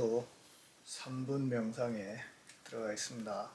오늘도 3분 명상에 들어가겠습니다.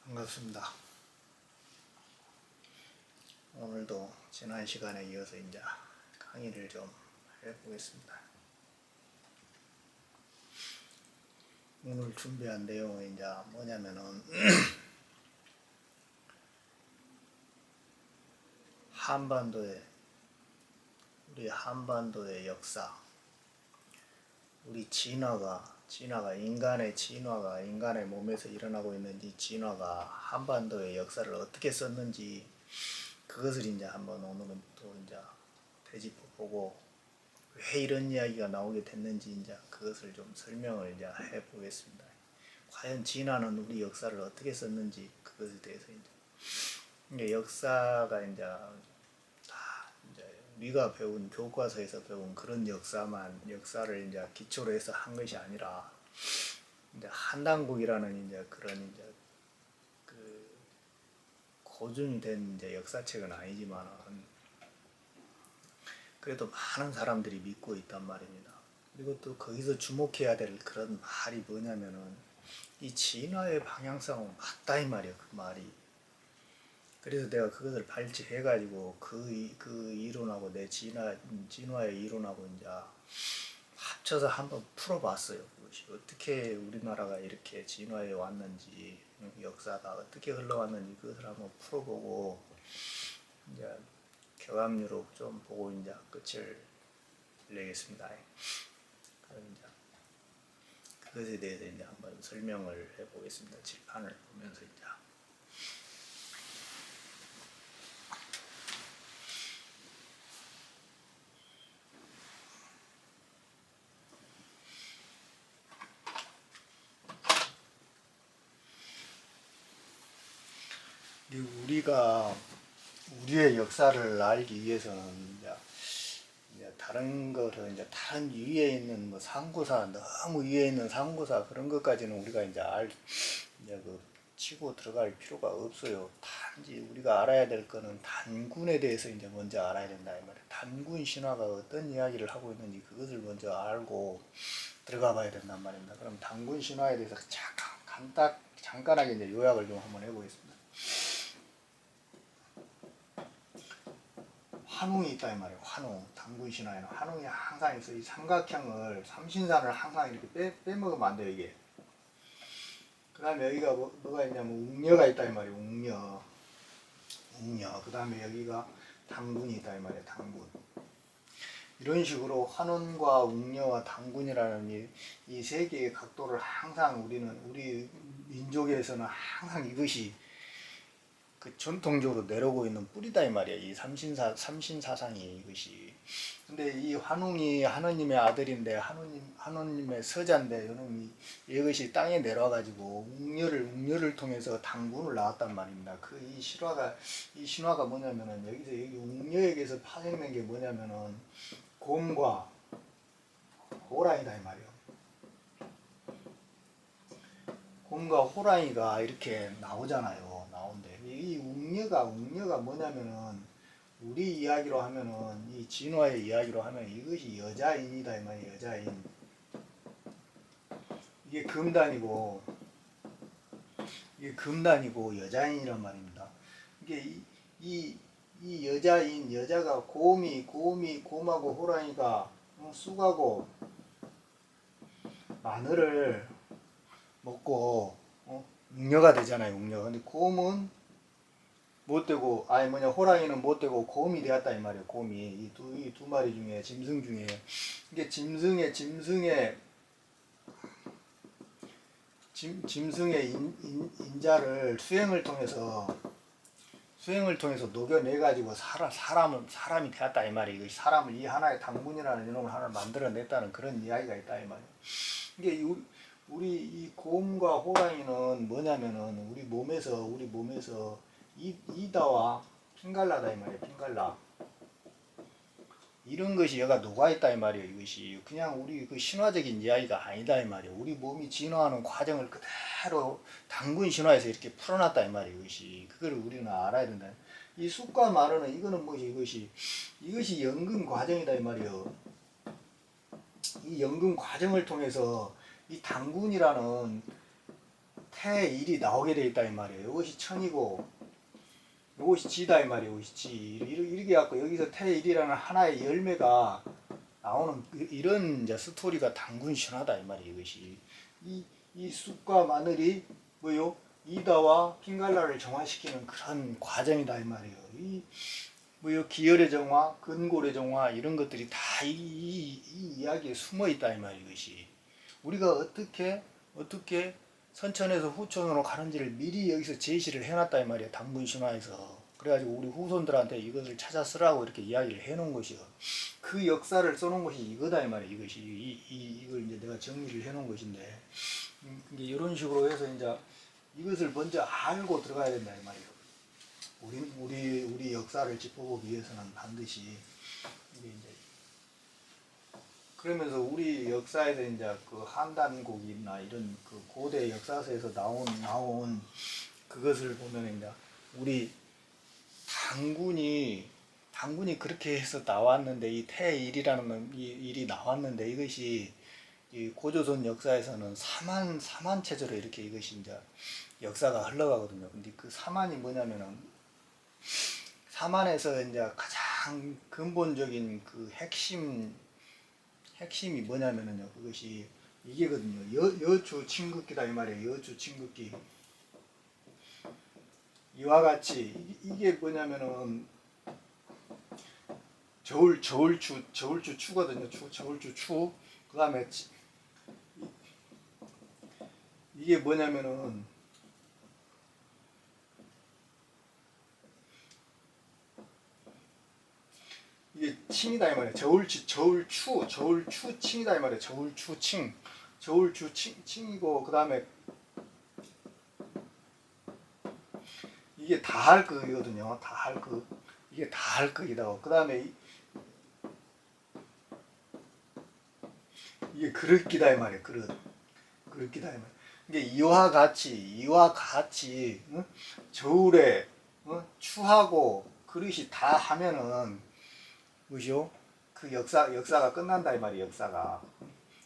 반갑습니다. 오늘도 지난 시간에 이어서 이제 강의를 좀 해보겠습니다. 오늘 준비한 내용은 이제 뭐냐면은 우리 한반도의 역사, 우리 진화가 인간의 몸에서 일어나고 있는 이 진화가 한반도의 역사를 어떻게 썼는지 그것을 이제 한번 오늘은 또 이제 되짚어보고 왜 이런 이야기가 나오게 됐는지 이제 그것을 좀 설명을 이제 해보겠습니다. 과연 진화는 우리 역사를 어떻게 썼는지 그것에 대해서 이제 역사가 이제 다 이제 우리가 배운 교과서에서 배운 그런 역사를 이제 기초로 해서 한 것이 아니라 이제 한당국이라는 이제 그런 이제 그 고증이 된 이제 역사책은 아니지만 그래도 많은 사람들이 믿고 있단 말입니다. 그리고 또 거기서 주목해야 될 그런 말이 뭐냐면은 이 진화의 방향성은 맞다 이 말이야, 그 말이. 그래서 내가 그것을 발췌해가지고 그 이론하고 내 진화의 이론하고 이제 합쳐서 한번 풀어봤어요. 그것이 어떻게 우리나라가 이렇게 진화해 왔는지, 역사가 어떻게 흘러왔는지 그것을 한번 풀어보고 이제 교감유로 좀 보고 이제 끝을 내겠습니다. 그럼 이제 그것에 대해서 이제 한번 설명을 해보겠습니다. 칠판을 보면서 이제. 우리가 우리의 역사를 알기 위해서는 이제 다른 거를 이제 다른 위에 있는 뭐 상고사, 너무 위에 있는 상고사 그런 것까지는 우리가 이제 이제 그 치고 들어갈 필요가 없어요. 단지 우리가 알아야 될 거는 단군에 대해서 이제 먼저 알아야 된다 이 말이에요. 단군 신화가 어떤 이야기를 하고 있는지 그것을 먼저 알고 들어가 봐야 된단 말입니다. 그럼 단군 신화에 대해서 간단하게 이제 요약을 좀 한번 해보겠습니다. 환웅이 있다 이 말이에요. 환웅. 단군 신화에는 환웅이 항상 있어. 이 삼각형을 삼신산을 항상 이렇게 빼먹으면 안 돼요 이게. 그 다음에 여기가 뭐가 있냐면 웅녀가 있다 이 말이에요. 웅녀. 그 다음에 여기가 당군이 있다 이 말이에요. 당군. 이런 식으로 환원과 웅녀와 당군이라는 이 세 개의 각도를 항상 우리 민족에서는 항상 이것이 그 전통적으로 내려오고 있는 뿌리다 이 말이야. 이 삼신사상이 이것이. 근데 이 환웅이 하느님의 아들인데 하느님의 서자인데 이것이 땅에 내려와 가지고 웅녀를 통해서 당군을 낳았단 말입니다. 그 이 신화가 뭐냐면은 여기 웅녀에게서 파생된 게 뭐냐면은 곰과 호랑이다 이 말이에요. 곰과 호랑이가 이렇게 나오잖아요. 나온대. 이 웅녀가 뭐냐면은 우리 이야기로 하면은 이 진화의 이야기로 하면 이것이 여자인이다 이 말이에요. 여자인. 이게 금단이고 여자인이란 말입니다. 이게 이 여자가 곰하고 호랑이가 쑥하고 마늘을 먹고 웅녀가 되잖아요. 웅녀. 근데 곰은 못 되고 호랑이는 못 되고 곰이 되었다 이 말이에요. 곰이 이 두 마리 중에 짐승 중에 이게 짐승의 인자를 수행을 통해서 녹여내 가지고 사람이 되었다 이 말이에요. 이거 사람을 이 하나의 당분이라는 이놈을 하나 만들어냈다는 그런 이야기가 있다 이 말이에요. 이게 우리 이 곰과 호랑이는 뭐냐면은 우리 몸에서 이다와 핑갈라다 이 말이에요. 핑갈라. 이런 것이 얘가 녹아있다 이 말이에요. 이것이 그냥 우리 그 신화적인 이야기가 아니다 이 말이에요. 우리 몸이 진화하는 과정을 그대로 당군 신화에서 이렇게 풀어놨다 이 말이에요. 이것이 그걸 우리는 알아야 된다. 이 쑥과 마르는 이거는 뭐지? 이것이 연금 과정이다 이 말이에요. 이 연금 과정을 통해서 이 당군이라는 태일이 나오게 돼 있다 이 말이에요. 이것이 천이고 이것이 지다 이 말이에요. 이것이 지. 이렇게 갖고 여기서 태일이라는 하나의 열매가 나오는 이런 이제 스토리가 당군 신화다 이 말이에요. 이것이 이 쑥과 마늘이 뭐요? 이다와 핑갈라를 정화시키는 그런 과정이다 이 말이에요. 이 뭐요? 기혈의 정화, 근골의 정화 이런 것들이 다 이 이야기에 숨어 있다 이 말이에요. 이것이 우리가 어떻게 선천에서 후천으로 가는지를 미리 여기서 제시를 해놨다 이 말이에요. 당군 신화에서. 그래가지고 우리 후손들한테 이것을 찾아 쓰라고 이렇게 이야기를 해놓은 것이요. 그 역사를 써놓은 것이 이거다 이 말이에요. 이것이 이걸 이제 내가 정리를 해놓은 것인데 이제 이런 식으로 해서 이제 이것을 먼저 알고 들어가야 된다 이 말이에요. 우리 역사를 짚어보기 위해서는 반드시 이게 이제 그러면서 우리 역사에서 이제 그 한단곡이나 이런 그 고대 역사서에서 나온 그것을 보면 이제 우리 당군이 그렇게 해서 나왔는데 이 태일이라는 이 일이 나왔는데 이것이 이 고조선 역사에서는 사만 체제로 이렇게 이것이 이제 역사가 흘러가거든요. 근데 그 사만이 뭐냐면은 사만에서 이제 가장 근본적인 그 핵심이 뭐냐면은요. 그것이 이게거든요. 여주 침극기다 이 말이에요. 여주 침극기. 이와 같이 이게 뭐냐면은 저울추거든요. 저울추 추. 그다음에 이게 뭐냐면은 이게 칭이다 이 말이에요. 저울추 칭이다 이 말이에요. 저울추 칭이고 그다음에 이게 다할극이거든요. 다할극. 이게 다할극이다. 그다음에 이게 그릇기다 이 말이에요. 그릇기다 이 말이에요. 이게 이와 같이 저울에 추하고 그릇이 다 하면은 뭐죠? 그 역사가 끝난다 이 말이에요. 역사가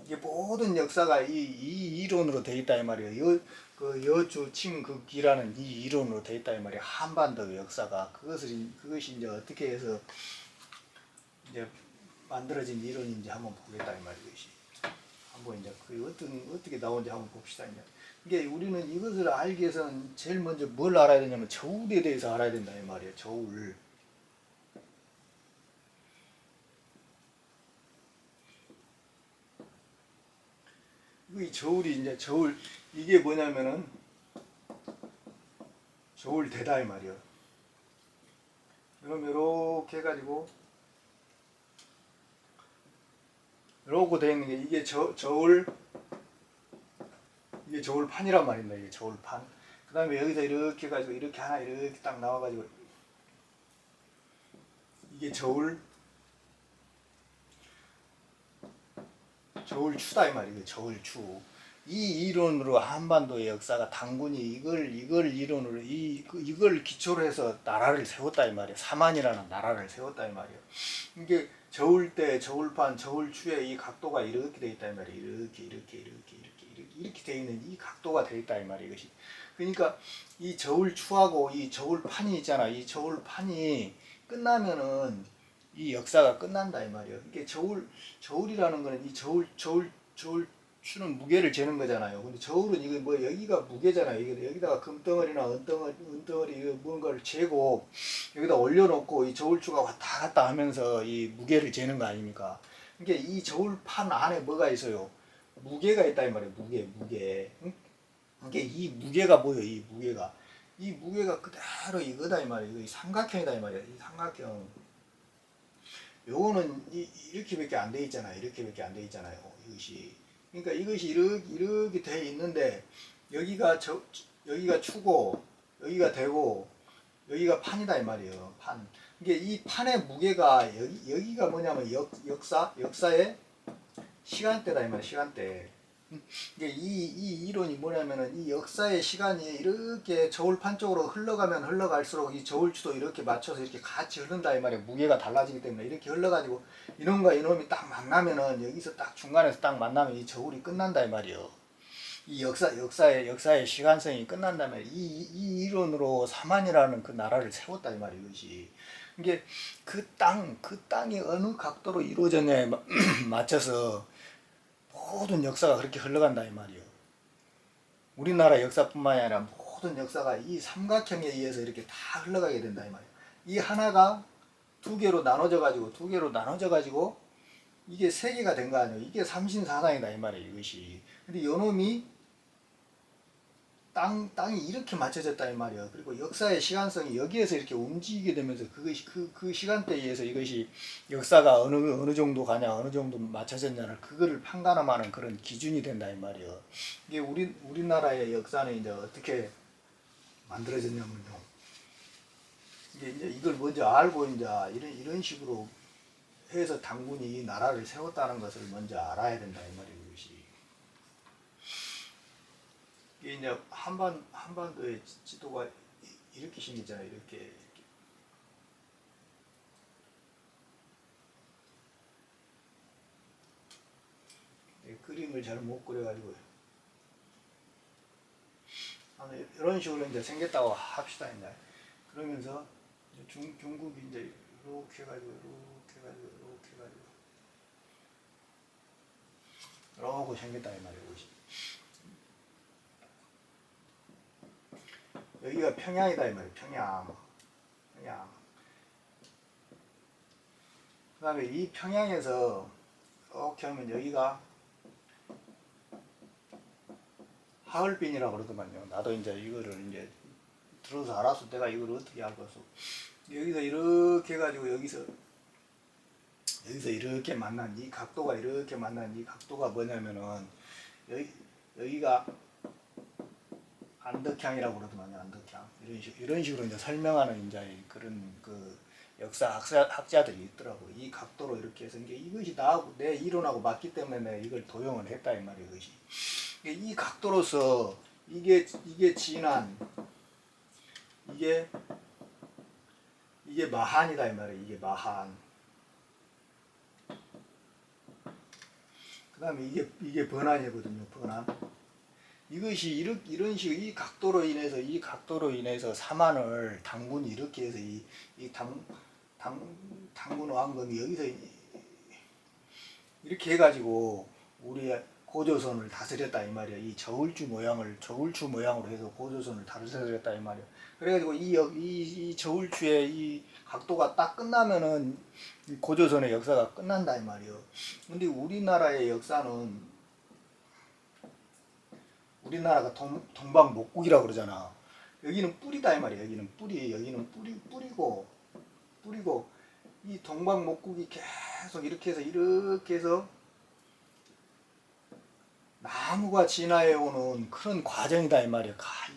이게 모든 역사가 이 이론으로 돼 있다 이 말이에요. 그 여주칭극기라는 이 이론으로 돼 있다 이 말이에요. 한반도의 역사가 그것이 이제 어떻게 해서 이제 만들어진 이론인지 한번 보겠다 이 말이에요. 한번 이제 그 어떻게 나온지 한번 봅시다. 이제 이게 우리는 이것을 알기 위해서는 제일 먼저 뭘 알아야 되냐면 저울에 대해서 알아야 된다 이 말이에요. 저울. 이 저울이 이게 뭐냐면은 저울 대다 이 말이에요. 그럼 이렇게 해가지고 이러고 되어 있는 게 이게 이게 저울판이란 말입니다. 이게 저울판. 그 다음에 여기서 이렇게 해가지고 이렇게 하나 이렇게 딱 나와가지고 이게 저울추다 이 말이에요. 저울추. 이 이론으로 한반도의 역사가 당군이 이걸 이론으로 이걸 기초로 해서 나라를 세웠다 이 말이에요. 사만이라는 나라를 세웠다 이 말이에요. 이게 저울대, 저울판, 저울추의 이 각도가 이렇게 돼 있다 이 말이에요. 이렇게 돼 있는 이 각도가 돼 있다 이 말이에요. 이것이. 그러니까 이 저울추하고 이 저울판이 있잖아. 이 저울판이 끝나면은 이 역사가 끝난다 이 말이에요. 이게 저울이라는 거는 이 저울추는 무게를 재는 거잖아요. 근데 저울은 이거 뭐 여기가 무게잖아요. 이게 여기다가 금덩어리나 은덩어리 이거 무언가를 재고 여기다 올려놓고 이 저울추가 왔다 갔다 하면서 이 무게를 재는 거 아닙니까? 그러니까 이 저울판 안에 뭐가 있어요? 무게가 있다 이 말이에요. 무게. 응? 이게 이 무게가 뭐예요? 이 무게가 그대로 이거다 이 말이에요. 이 삼각형이다 이 말이에요. 이 삼각형. 요거는 이렇게밖에 안 돼 있잖아요. 이렇게밖에 안 돼 있잖아요. 이것이. 그러니까 이것이 이렇게 돼 있는데 여기가 여기가 추고 여기가 되고 여기가 판이다 이 말이에요. 판. 이게 이 판의 무게가 여기가 뭐냐면 역사의 시간대다 이 말이에요. 시간대. 이게 이 이론이 뭐냐면은 이 역사의 시간이 이렇게 저울판 쪽으로 흘러가면 흘러갈수록 이 저울추도 이렇게 맞춰서 이렇게 같이 흐른다 이 말이에요. 무게가 달라지기 때문에 이렇게 흘러가지고 이놈과 이놈이 딱 만나면은 여기서 딱 중간에서 딱 만나면 이 저울이 끝난다 이 말이에요. 이 역사의 시간성이 끝난다면 이 이론으로 사만이라는 그 나라를 세웠다 이 말이에요. 이것이. 이게 그 땅이 어느 각도로 이루어졌냐에 맞춰서 모든 역사가 그렇게 흘러간다 이 말이에요. 우리나라 역사뿐만이 아니라 모든 역사가 이 삼각형에 의해서 이렇게 다 흘러가게 된다 이 말이에요. 이 하나가 두 개로 나눠져 가지고 이게 세 개가 된 거 아니에요. 이게 삼신사상이다 이 말이에요. 이것이. 근데 요놈이 땅이 이렇게 맞춰졌다 이 말이에요. 그리고 역사의 시간성이 여기에서 이렇게 움직이게 되면서 그것이 그 시간대에 의해서 이것이 역사가 어느 정도 가냐, 어느 정도 맞춰졌냐를 그거를 판가름하는 그런 기준이 된다 이 말이에요. 이게 우리나라의 역사는 이제 어떻게 만들어졌냐면요. 이제 이걸 먼저 알고 이제 이런 식으로 해서 당군이 이 나라를 세웠다는 것을 먼저 알아야 된다 이 말이에요. 이게 이제 한반도의 지도가 이렇게 생겼잖아요. 이렇게. 그림을 잘 못 그려가지고 이런 식으로 이제 생겼다고 합시다 이제. 그러면서 중국이 이제 이렇게 해가지고 이러고 생겼다 이 말이에요. 여기가 평양이다 이 말이에요. 평양. 그 다음에 이 평양에서 이렇게 하면 여기가 하얼빈이라고 그러더만요. 나도 이제 이거를 이제 들어서 알아서 내가 이걸 어떻게 알겠어. 여기서 이렇게 해가지고 여기서 이렇게 만난 이 각도가 이렇게 만난 이 각도가 뭐냐면은 여기가 안덕향이라고 그러더만요. 안덕향. 이런 식으로 이제 설명하는 이제 그런 그 역사 학자들이 있더라고. 이 각도로 이렇게 해서 이것이 나하고 내 이론하고 맞기 때문에 이걸 도용을 했다 이 말이에요. 이것이. 이 각도로서 이게 진안 이게 마한이다 이 말이에요. 이게 마한. 그 다음에 이게 번안이거든요. 번안. 이것이 이런 식으로 이 각도로 인해서 사만을 당군이 이렇게 해서 당군 왕건이 여기서 이렇게 해가지고 우리의 고조선을 다스렸다 이 말이야. 이 저울추 모양으로 해서 고조선을 다스렸다 이 말이야. 그래가지고 이 저울추의 이 각도가 딱 끝나면은 고조선의 역사가 끝난다 이 말이야. 근데 우리나라의 역사는 우리나라가 동방목국이라고 그러잖아. 여기는 뿌리다 이 말이야. 여기는 뿌리고 뿌리고 이 동방목국이 계속 이렇게 해서 나무가 진화해 오는 그런 과정이다 이 말이에요.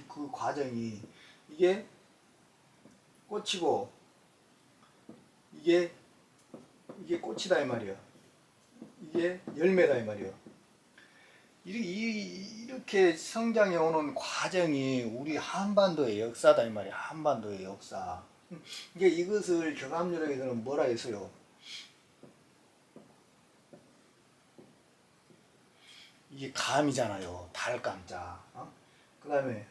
그 과정이 이게 꽃이고 이게 꽃이다 이 말이에요. 이게 열매다 이 말이에요. 이렇게 성장해 오는 과정이 우리 한반도의 역사다 이 말이에요. 한반도의 역사. 이게 이것을 격암유령에서는 뭐라 했어요? 이게 감이잖아요. 달감자. 그 다음에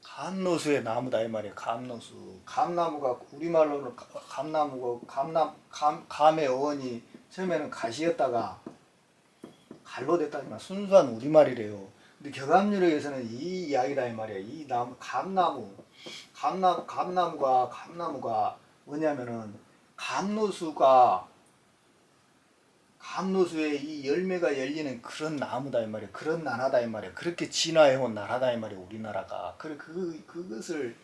감노수의 나무다 이 말이에요. 감노수. 감나무가 우리말로는 감나무고 감의 어원이 처음에는 가시였다가 갈로 됐다지만 순수한 우리말이래요. 근데 격암유령에서는 이 이야기다 이 말이에요. 이 나무 감나무가 뭐냐면은 감노수의 이 열매가 열리는 그런 나무다 이 말이에요. 그런 나라다 이 말이에요. 그렇게 진화해온 나라다 이 말이에요. 우리나라가. 그것을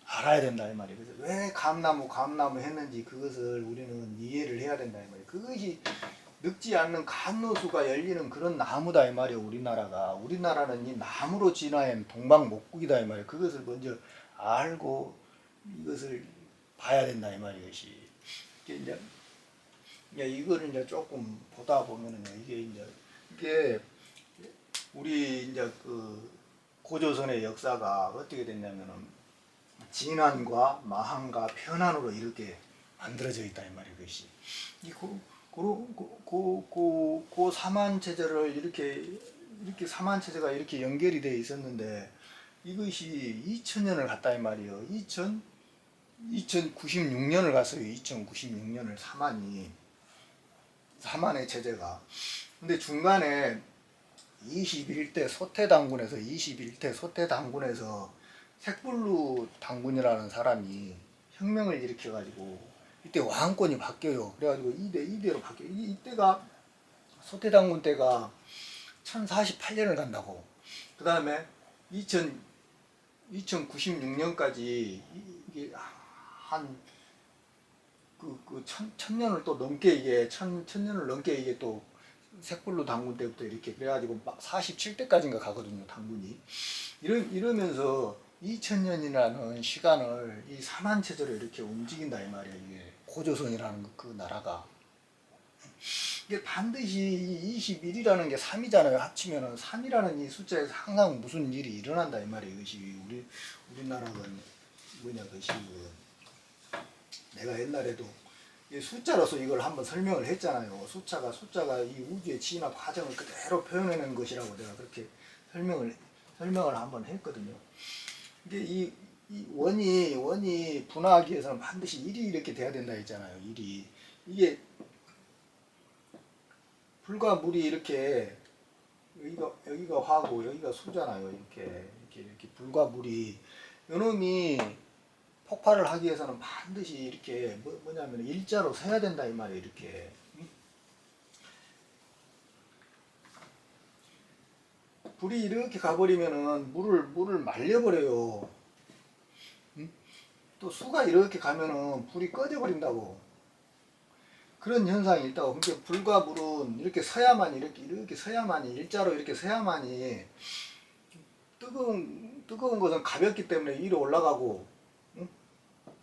알아야 된다 이 말이에요. 그래서 왜 감나무 했는지 그것을 우리는 이해를 해야 된다 이 말이에요. 그것이 늙지 않는 감노수가 열리는 그런 나무다 이 말이에요. 우리나라는 이 나무로 진화한 동방목국이다 이 말이에요. 그것을 먼저 알고 이것을 봐야 된다 이 말이에요. 이거를 이제 조금 보다 보면은요, 이게 우리 이제 그 고조선의 역사가 어떻게 됐냐면은 진안과 마한과 편안으로 이렇게 만들어져 있다 이 말이에요. 그것이 그 삼한체제를 이렇게 삼한체제가 이렇게 연결이 되어 있었는데 이것이 2000년을 갔다 이 말이에요. 2096년을 갔어요. 2096년을 삼한의 체제가. 근데 중간에 21대 소태당군에서 색불루 당군이라는 사람이 혁명을 일으켜가지고 이때 왕권이 바뀌어요. 그래가지고 2대로 바뀌어요. 이때가 소태당군 때가 1048년을 간다고. 그 다음에 2096년까지 이게 한 천년을 또 넘게 천년을 넘게 이게 또 색불로 당군 때부터 이렇게 그래가지고 막 47대까지인가 가거든요, 당군이. 이러면서 2000년이라는 시간을 이 삼한체제로 이렇게 움직인다 이 말이에요. 이게 고조선이라는 그 나라가. 이게 반드시 21이라는 게 3이잖아요. 합치면은 3이라는 이 숫자에서 항상 무슨 일이 일어난다 이 말이에요. 이것이 우리나라가 뭐냐 그것이 내가 옛날에도 숫자로서 이걸 한번 설명을 했잖아요. 숫자가 이 우주의 진화 과정을 그대로 표현해낸 것이라고 내가 그렇게 설명을 한번 했거든요. 이게 이 원이 분화하기 위해서는 반드시 1이 이렇게 돼야 된다 했잖아요. 1이. 이게 불과 물이 이렇게 여기가 화고 여기가 수잖아요. 이렇게 불과 물이 요놈이 폭발을 하기 위해서는 반드시 이렇게 뭐냐면 일자로 서야 된다 이 말이에요. 이렇게 불이 이렇게 가버리면은 물을 말려버려요. 또 수가 이렇게 가면은 불이 꺼져버린다고. 그런 현상이 있다고. 그러니까 불과 물은 이렇게 서야만이 이렇게 서야만이 일자로 이렇게 서야만이 뜨거운 것은 가볍기 때문에 위로 올라가고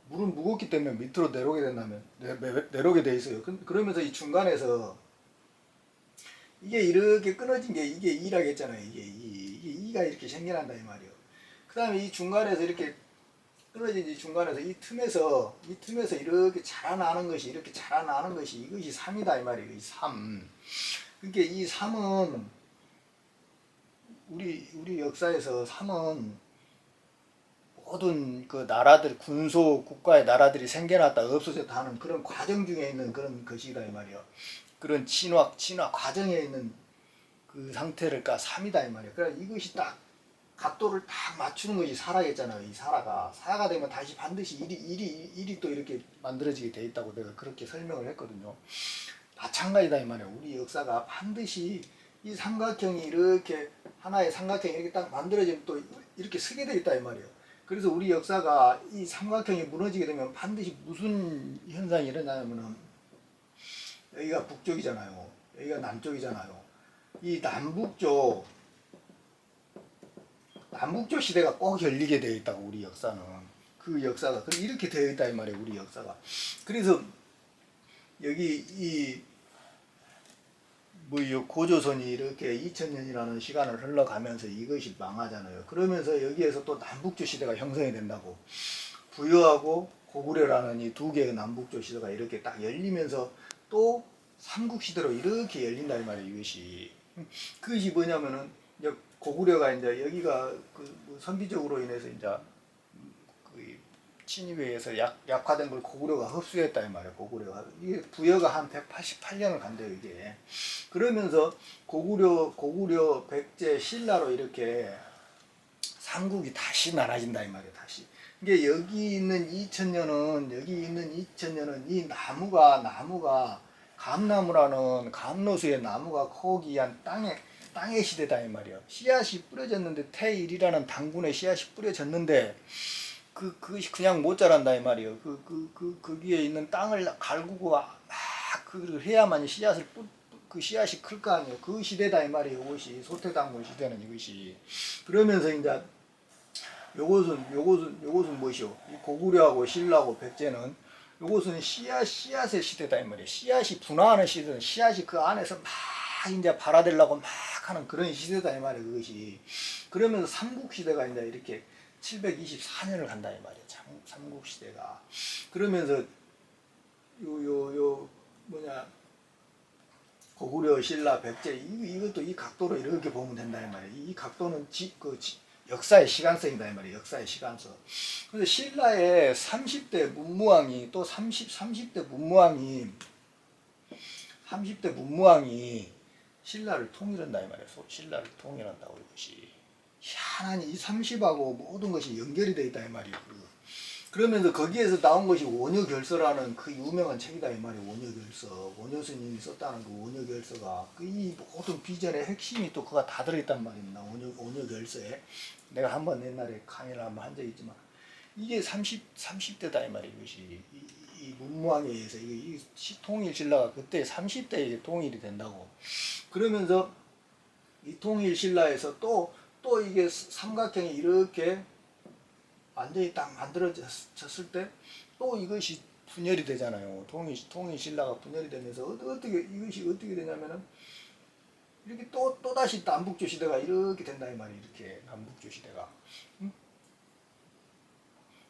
물은 무겁기 때문에 밑으로 내려오게 돼 있어요. 그러면서 이 중간에서 이게 이렇게 끊어진 게 이게 이라고 했잖아요. 이게 이가 이렇게 생겨난다 이 말이에요. 그 다음에 이 중간에서 이렇게 끊어진 이 중간에서 이 틈에서 이렇게 자라나는 것이 이것이 3이다 이 말이에요. 이 3. 그러니까 이 3은 우리 역사에서 3은 모든 그 나라들 군소 국가의 나라들이 생겨났다 없어졌다 하는 그런 과정 중에 있는 그런 것이다 이 말이에요. 그런 진화 과정에 있는 그 상태를 3이다 이 말이에요. 그러니까 이것이 딱 각도를 딱 맞추는 것이 사라겠잖아요. 이 사라가 되면 다시 반드시 일이 또 이렇게 만들어지게 돼 있다고 내가 그렇게 설명을 했거든요. 마찬가지다 이 말이에요. 우리 역사가 반드시 이 삼각형이 이렇게 하나의 삼각형이 이렇게 딱 만들어지면 또 이렇게 서게 돼 있다 이 말이에요. 그래서 우리 역사가 이 삼각형이 무너지게 되면 반드시 무슨 현상이 일어나냐면은 여기가 북쪽이잖아요. 여기가 남쪽이잖아요. 이 남북쪽 시대가 꼭 열리게 되어 있다고 우리 역사는. 그 역사가 이렇게 되어 있다 이 말이에요. 우리 역사가. 그래서 여기 이 고조선이 이렇게 2000년이라는 시간을 흘러가면서 이것이 망하잖아요. 그러면서 여기에서 또 남북조 시대가 형성이 된다고. 부여하고 고구려라는 이 두 개의 남북조 시대가 이렇게 딱 열리면서 또 삼국시대로 이렇게 열린다 이 말이에요. 이것이. 그것이 뭐냐면은 이제 고구려가 이제 여기가 그 선비적으로 인해서 이제 그 침입에 의해서 약화된 걸 고구려가 흡수했다 이 말이에요. 고구려가 이게 부여가 한 188년을 간대요 이게. 그러면서 고구려, 백제, 신라로 이렇게 삼국이 다시 나눠진다 이 말이에요. 다시. 이게 여기 있는 2000년은 이 나무가 감나무라는 감로수의 나무가 거기 한 땅의 시대다 이 말이에요. 씨앗이 뿌려졌는데 태일이라는 당군의 씨앗이 뿌려졌는데 그것이 그냥 못 자란다 이 말이에요. 거기에 있는 땅을 갈구고 막 그걸 해야만 그 씨앗이 클 거 아니에요. 그 시대다 이 말이에요. 이것이 소태당군 시대는 이것이. 그러면서 이제 요것은 무엇이요? 이 고구려하고 신라하고 백제는 요것은 씨앗의 시대다 이 말이에요. 씨앗이 분화하는 시대는 씨앗이 그 안에서 막 이제 발아들라고 막 하는 그런 시대다 이 말이에요. 그것이. 그러면서 삼국시대가 이제 이렇게 724년을 간다 이 말이에요. 삼국시대가. 그러면서 고구려, 신라, 백제 이것도 이 각도로 이렇게 보면 된다 이 말이에요. 이 각도는 역사의 시간성이다 이 말이에요. 역사의 시간성. 그래서 신라의 30대 문무왕이 또 30대 문무왕이 신라를 통일한다 이 말이에요. 신라를 통일한다고 이것이. 희한하니 이 30하고 모든 것이 연결이 되어 있다 이 말이에요. 그러면서 거기에서 나온 것이 원효결서라는 그 유명한 책이다 이 말이에요. 원효결서. 원효 스님이 썼다는 그 원효결서가 이 모든 비전의 핵심이 또 그가 다 들어있단 말입니다. 원효결서에. 내가 한번 옛날에 강의를 한번 한 적이 있지만 이게 30대다 이 말이에요. 이것이. 이 문무왕에 의해서 이 통일신라가 그때 30대에 통일이 된다고. 그러면서 이 통일신라에서 또 이게 삼각형이 이렇게 완전히 딱 만들어졌을 때 또 이것이 분열이 되잖아요. 통일신라가 분열이 되면서 이것이 어떻게 되냐면은 이렇게 또 다시 남북조 시대가 이렇게 된다 이 말이에요. 이렇게 남북조 시대가.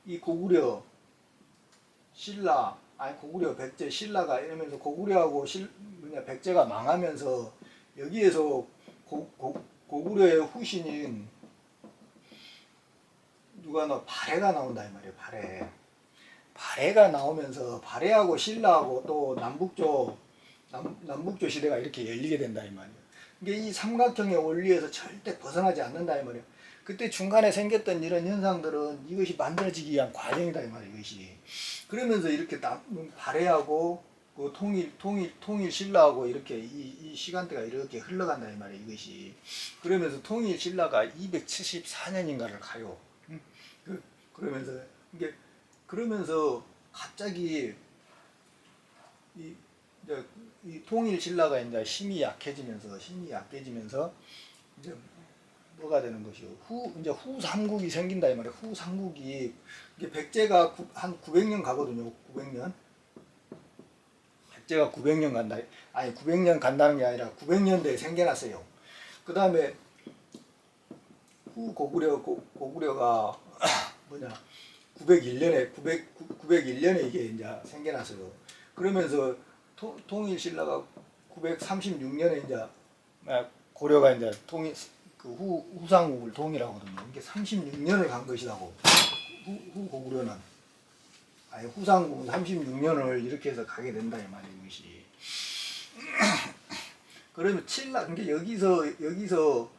이 고구려, 백제, 신라가 이러면서 고구려하고 백제가 망하면서 여기에서 고구려의 후신인 발해가 나온다 이 말이에요. 발해가 나오면서 발해하고 신라하고 또 남북조 시대가 이렇게 열리게 된다 이 말이에요. 이게 이 삼각형의 원리에서 절대 벗어나지 않는다 이 말이에요. 그때 중간에 생겼던 이런 현상들은 이것이 만들어지기 위한 과정이다 이 말이에요. 이것이. 그러면서 이렇게 발해하고 그 통일 신라하고 이렇게 이 시간대가 이렇게 흘러간다 이 말이에요. 이것이. 그러면서 통일 신라가 274년인가를 가요. 그러면서 갑자기 이 통일 신라가 이제 힘이 약해지면서 이제 뭐가 되는 것이요? 이제 후삼국이 생긴다 이 말이에요. 후삼국이 이게 백제가 한 900년 가거든요. 900년. 백제가 900년 간다. 아니 900년 간다는 게 아니라 900년대에 생겨났어요. 그 다음에 후 고구려가 901년에 이게 이제 생겨났어요. 그러면서 통일신라가 936년에 이제 고려가 이제 후삼국을 통일하거든요. 이게 36년을 간 것이라고. 고구려는 후삼국은 36년을 이렇게 해서 가게 된다 이 말이에요. 이것이. 그러면 그러니까 여기서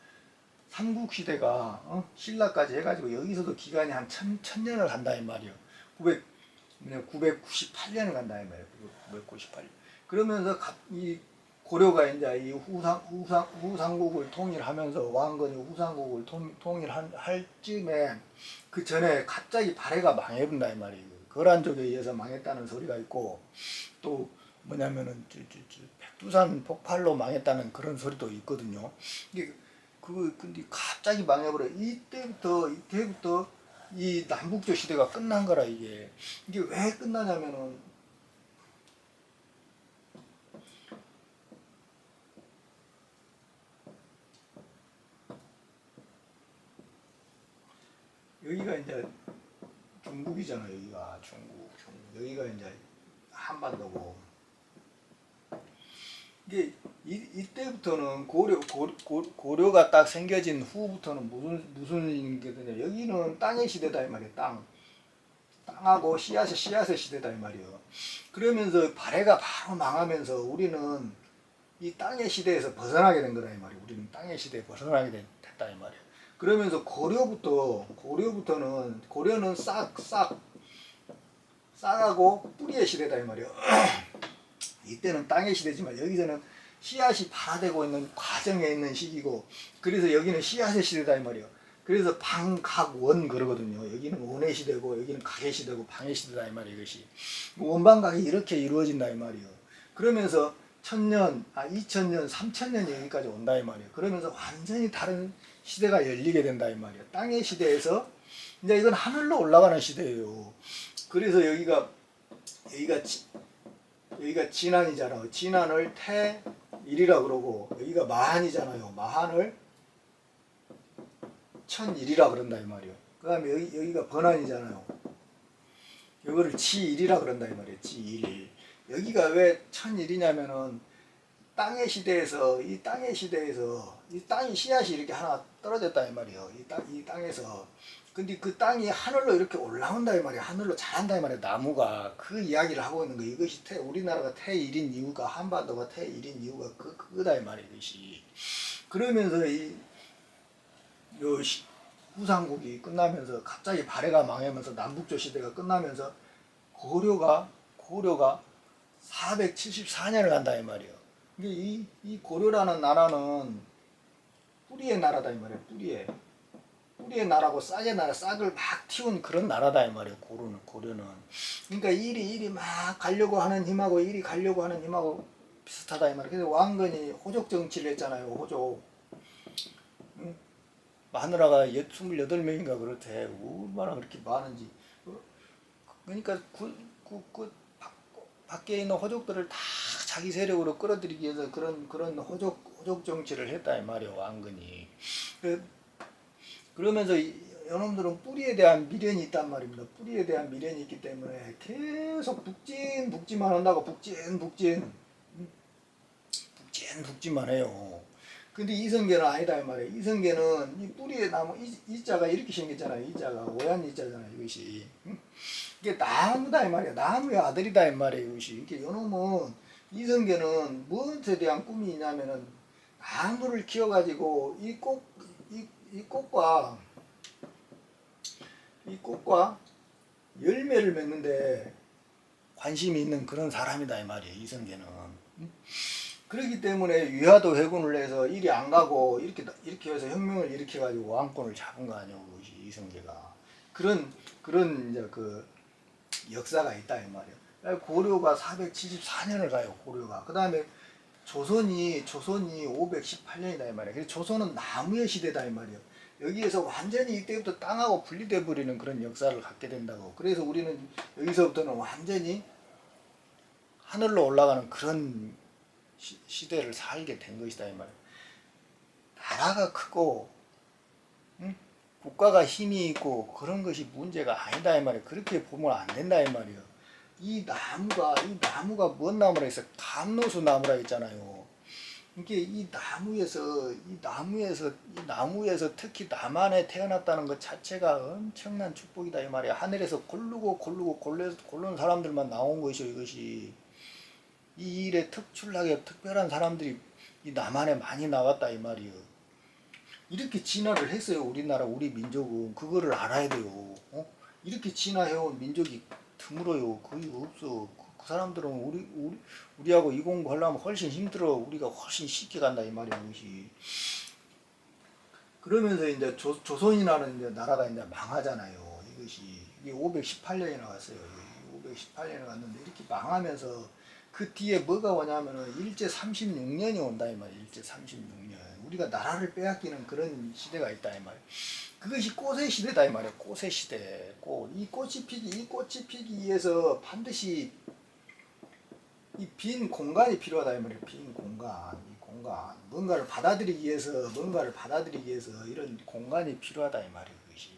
삼국시대가 신라까지 해가지고 여기서도 기간이 한 1000년을 간다 이 말이에요. 998년을 간다 이 말이에요. 998년. 그러면서 이 고려가 이제 이 후삼국을 통일하면서 왕건이 후삼국을 통일할 쯤에 그 전에 갑자기 발해가 망해본다 이 말이에요. 거란족에 의해서 망했다는 소리가 있고 또 뭐냐면은 백두산 폭발로 망했다는 그런 소리도 있거든요. 이게 근데 갑자기 망해버려. 이때부터 이 남북조 시대가 끝난 거라 이게 왜 끝나냐면은 여기가 이제 중국이잖아. 여기가 중국. 여기가 이제 한반도고. 이게 이때부터는 고려가 딱 생겨진 후부터는 무슨 게 되냐. 여기는 땅의 시대다 이 말이에요. 땅하고 씨앗의 시대다 이 말이에요. 그러면서 발해가 바로 망하면서 우리는 이 땅의 시대에서 벗어나게 된 거다 이 말이에요. 우리는 땅의 시대에 벗어나게 됐다 이 말이에요. 그러면서 고려는 싹하고 뿌리의 시대다 이 말이에요. 이때는 땅의 시대지만 여기서는 씨앗이 발화되고 있는 과정에 있는 시기고, 그래서 여기는 씨앗의 시대다 이 말이에요. 그래서 방각원 그러거든요. 여기는 원의 시대고 여기는 각의 시대고 방의 시대다 이 말이에요. 이것이 원방각이 이렇게 이루어진다 이 말이에요. 그러면서 1000년, 2000년, 3000년이 여기까지 온다 이 말이에요. 그러면서 완전히 다른 시대가 열리게 된다 이 말이에요. 땅의 시대에서 이제 이건 하늘로 올라가는 시대예요. 그래서 여기가 진안이잖아요. 진안을 태일이라 그러고 여기가 마한이잖아요. 마한을 천일이라 그런다 이 말이에요. 그 다음에 여기가 번안이잖아요. 이거를 지일이라 그런다 이 말이에요. 지일. 여기가 왜 천일이냐면은 땅의 시대에서 이 땅이 씨앗이 이렇게 하나 떨어졌다 이 말이에요. 이 땅에서. 근데 그 땅이 하늘로 이렇게 올라온다 이 말이에요. 하늘로 자란다 이 말이에요. 나무가 그 이야기를 하고 있는 거. 이것이 우리나라가 태일인 이유가, 한반도가 태일인 이유가 그거다 이 말이에요. 이것이. 그러면서 후삼국이 끝나면서 갑자기 발해가 망하면서 남북조 시대가 끝나면서 고려가 474년을 간다 이 말이에요. 이 고려라는 나라는 뿌리의 나라다 이 말이에요. 뿌리의 나라고 싹의 나라, 싹을 막 틔운 그런 나라다 이 말이에요. 고려는. 그러니까 일이 막 가려고 하는 힘하고 비슷하다 이 말이에요. 그래서 왕건이 호족 정치를 했잖아요. 호족. 마누라가 28명인가 그렇대. 얼마나 그렇게 많은지. 그러니까 밖에 있는 호족들을 다 자기 세력으로 끌어들이기 위해서 그런 호족 정치를 했다 이 말이에요. 왕건이. 그러면서 여러분들은 뿌리에 대한 미련이 있단 말입니다. 뿌리에 대한 미련이 있기 때문에 계속 북진만 한다고 북진만 해요. 근데 이성계는 아니다 이 말이에요. 이성계는 이 뿌리에 나무 이자가 이렇게 생겼잖아요. 이자가 오얀 이자잖아요. 이것이. 이게 나무다 이 말이에요. 나무의 아들이다 이 말이에요. 이것이. 이게 요놈은 이성계는 무엇에 대한 꿈이 있냐면은 나무를 키워가지고 이 꽃과 열매를 맺는데 관심이 있는 그런 사람이다 이 말이에요. 이성계는. 그렇기 때문에 위화도 회군을 해서 일이 안 가고 이렇게 해서 혁명을 일으켜가지고 왕권을 잡은 거 아니에요. 이성계가. 그런 이제 그 역사가 있다 이 말이에요. 고려가 474년을 가요. 고려가. 그 다음에 조선이 518년이다 이 말이에요. 그래서 조선은 나무의 시대다 이 말이에요. 여기에서 완전히 이때부터 땅하고 분리돼 버리는 그런 역사를 갖게 된다고. 그래서 우리는 여기서부터는 완전히 하늘로 올라가는 그런 시대를 살게 된 것이다 이 말이에요. 나라가 크고 국가가 힘이 있고 그런 것이 문제가 아니다 이 말이에요. 그렇게 보면 안 된다 이 말이에요. 이 나무가 뭔 나무라 해서 감노수 나무라 했잖아요. 이게 이 나무에서 특히 남한에 태어났다는 것 자체가 엄청난 축복이다 이 말이에요. 하늘에서 고르는 사람들만 나온 것이요 이것이. 이 일에 특별한 사람들이 이 남한에 많이 나왔다 이 말이에요. 이렇게 진화를 했어요. 우리 민족은. 그거를 알아야 돼요. 이렇게 진화해온 민족이 드물어요. 거의 없어. 그 사람들은 우리하고 이 공부하려면 훨씬 힘들어. 우리가 훨씬 쉽게 간다 이 말이야 이것이. 그러면서 이제 조선이라는 이제 나라가 이제 망하잖아요. 이것이 이게 518년이나 갔어요. 518년에 갔는데 이렇게 망하면서 그 뒤에 뭐가 오냐면은 일제 36년이 온다 이 말이야. 일제 36년. 우리가 나라를 빼앗기는 그런 시대가 있다 이 말이야. 그것이 꽃의 시대다 이 말이야. 꽃의 시대. 이 꽃이 피기 위해서 반드시 이 빈 공간이 필요하다 이 말이야. 빈 공간. 뭔가를 받아들이기 위해서 이런 공간이 필요하다 이 말이야. 그것이.